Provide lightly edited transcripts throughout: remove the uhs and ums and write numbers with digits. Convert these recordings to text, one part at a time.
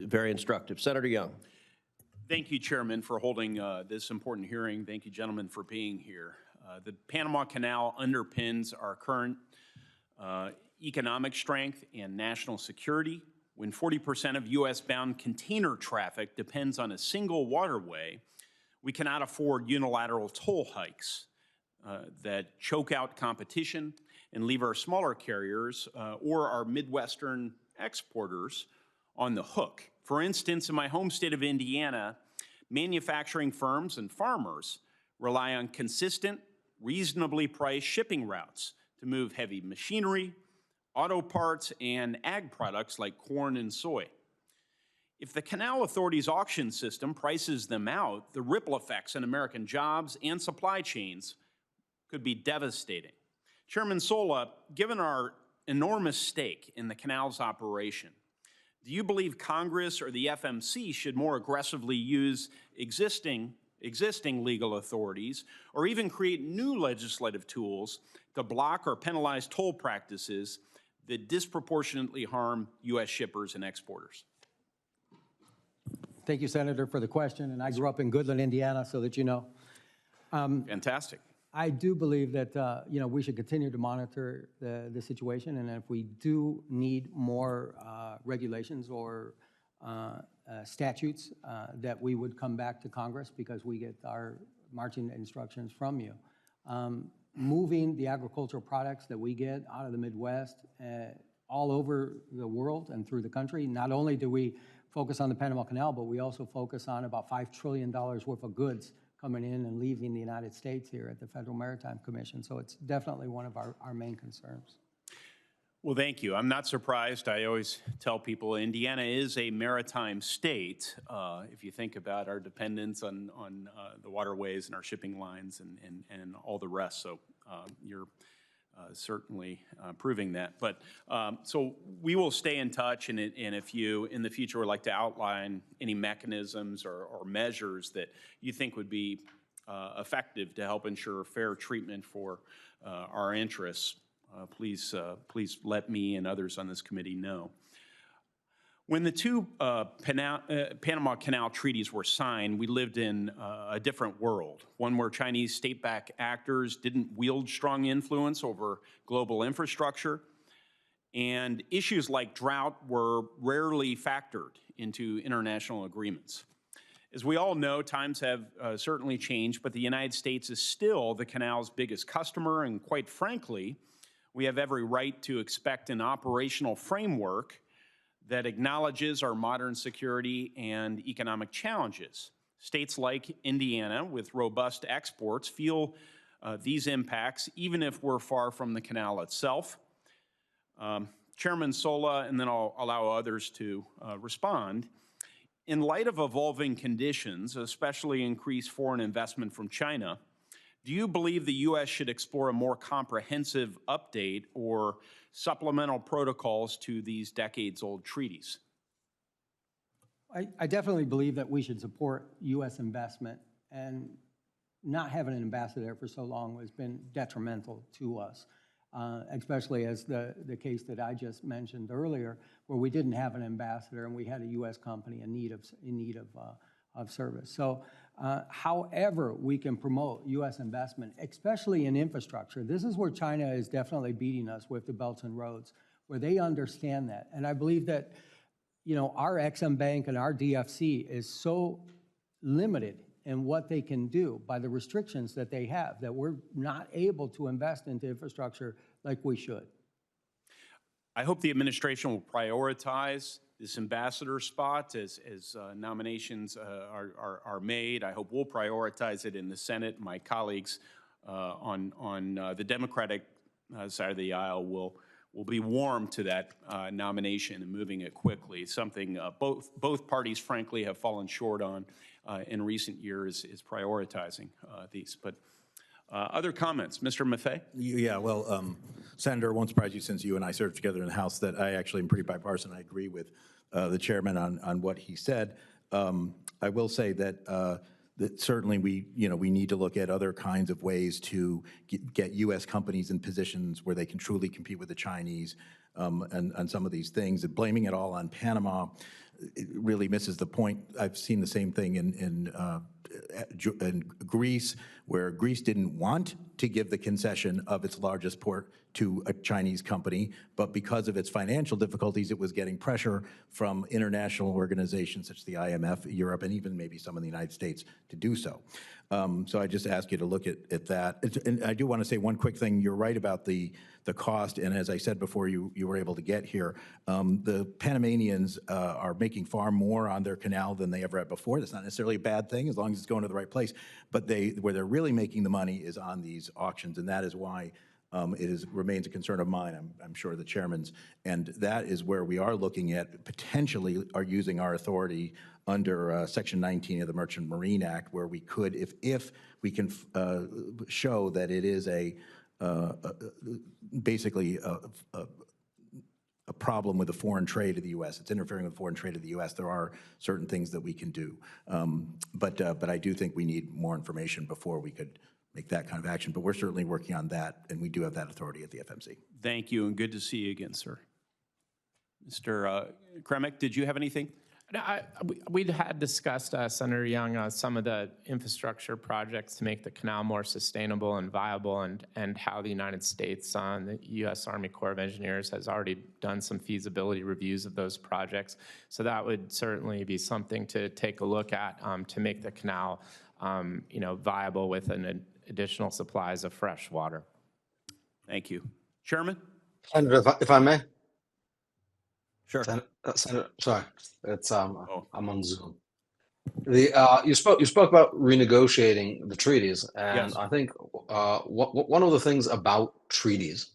very instructive. Senator Young. Thank you, Chairman, for holding this important hearing. Thank you, gentlemen, for being here. The Panama Canal underpins our current economic strength and national security. When 40% of U.S.-bound container traffic depends on a single waterway, we cannot afford unilateral toll hikes that choke out competition and leave our smaller carriers or our Midwestern exporters on the hook. For instance, in my home state of Indiana, manufacturing firms and farmers rely on consistent, reasonably priced shipping routes to move heavy machinery, auto parts, and ag products like corn and soy. If the Canal Authority's auction system prices them out, the ripple effects on American jobs and supply chains could be devastating. Chairman Sola, given our enormous stake in the canal's operation, do you believe Congress or the FMC should more aggressively use existing legal authorities or even create new legislative tools to block or penalize toll practices that disproportionately harm U.S. shippers and exporters? Thank you, Senator, for the question. And I grew up in Goodland, Indiana, so that you know. Fantastic. I do believe that we should continue to monitor the situation, and if we do need more regulations or statutes, that we would come back to Congress because we get our marching instructions from you. Moving the agricultural products that we get out of the Midwest all over the world and through the country, not only do we focus on the Panama Canal, but we also focus on about $5 trillion worth of goods coming in and leaving the United States here at the Federal Maritime Commission. So it's definitely one of our main concerns. Well, thank you. I'm not surprised. I always tell people Indiana is a maritime state. If you think about our dependence on the waterways and our shipping lines and all the rest. So you're certainly proving that. But so we will stay in touch, and if you in the future would like to outline any mechanisms or measures that you think would be effective to help ensure fair treatment for our interests, please let me and others on this committee know. When the two Panama Canal treaties were signed, we lived in a different world, one where Chinese state-backed actors didn't wield strong influence over global infrastructure, and issues like drought were rarely factored into international agreements. As we all know, times have certainly changed, but the United States is still the canal's biggest customer, and quite frankly, we have every right to expect an operational framework that acknowledges our modern security and economic challenges. States like Indiana, with robust exports, feel these impacts, even if we're far from the canal itself. Chairman Sola, and then I'll allow others to respond. In light of evolving conditions, especially increased foreign investment from China, do you believe the U.S. should explore a more comprehensive update or supplemental protocols to these decades-old treaties? I definitely believe that we should support U.S. investment, and not having an ambassador there for so long has been detrimental to us, especially as the case that I just mentioned earlier, where we didn't have an ambassador and we had a U.S. company in need of service. So however we can promote U.S. investment, especially in infrastructure, this is where China is definitely beating us with the Belts and Roads, where they understand that. And I believe that, our Exim Bank and our DFC is so limited in what they can do by the restrictions that they have, that we're not able to invest into infrastructure like we should. I hope the administration will prioritize this ambassador spot as nominations are made. I hope we'll prioritize it in the Senate. My colleagues on the Democratic side of the aisle will be warm to that nomination and moving it quickly. Something both parties, frankly, have fallen short on in recent years is prioritizing these. But other comments, Mr. Maffei? Yeah, well, Senator, it won't surprise you since you and I served together in the House that I actually am pretty bipartisan. I agree with the chairman on what he said. I will say that that certainly we need to look at other kinds of ways to get U.S. companies in positions where they can truly compete with the Chinese and some of these things. And blaming it all on Panama, it really misses the point. I've seen the same thing in Greece, where Greece didn't want to give the concession of its largest port to a Chinese company, but because of its financial difficulties, it was getting pressure from international organizations such as the IMF, Europe, and even maybe some in the United States to do so. So I just ask you to look at that. And I do want to say one quick thing. You're right about the cost, and as I said before you were able to get here, the Panamanians are making far more on their canal than they ever had before. That's not necessarily a bad thing as long as it's going to the right place, but where they're really making the money is on these auctions, and that is why it remains a concern of mine, I'm sure the chairman's, and that is where we are looking at potentially are using our authority under Section 19 of the Merchant Marine Act, where we could, if we can show that it is basically a problem with the foreign trade of the U.S. It's interfering with foreign trade of the U.S. There are certain things that we can do, but I do think we need more information before we could make that kind of action. But we're certainly working on that, and we do have that authority at the FMC. Thank you, and good to see you again, sir. Mr. Kremick, did you have anything? No, we'd had discussed, Senator Young, some of the infrastructure projects to make the canal more sustainable and viable, and how the United States, the U.S. Army Corps of Engineers, has already done some feasibility reviews of those projects. So that would certainly be something to take a look at to make the canal, viable with an additional supplies of fresh water. Thank you. Chairman? Senator, if I may. Sure. Senator, sorry, it's I'm on Zoom. You spoke about renegotiating the treaties, and Yes. I think one of the things about treaties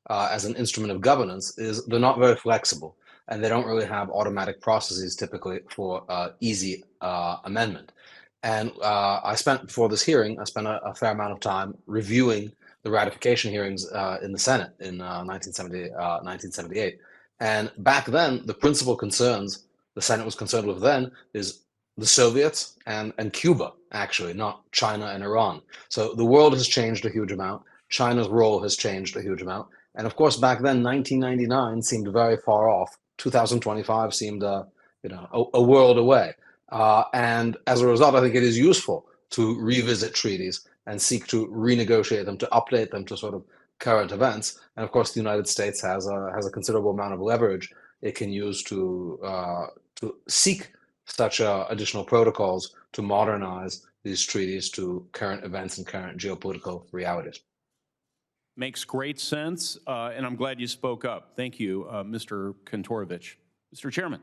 as an instrument of governance is they're not very flexible, and they don't really have automatic processes typically for easy amendment. And before this hearing, I spent a fair amount of time reviewing the ratification hearings in the Senate in 1978. And back then, the principal concerns the Senate was concerned with then is the Soviets and Cuba, actually, not China and Iran. So the world has changed a huge amount. China's role has changed a huge amount. And of course, back then, 1999 seemed very far off. 2025 seemed a world away. And as a result, I think it is useful to revisit treaties and seek to renegotiate them, to update them to sort of current events. And of course, the United States has a considerable amount of leverage it can use to seek such additional protocols to modernize these treaties to current events and current geopolitical realities. Makes great sense, and I'm glad you spoke up. Thank you, Mr. Kantorovich. Mr. Chairman.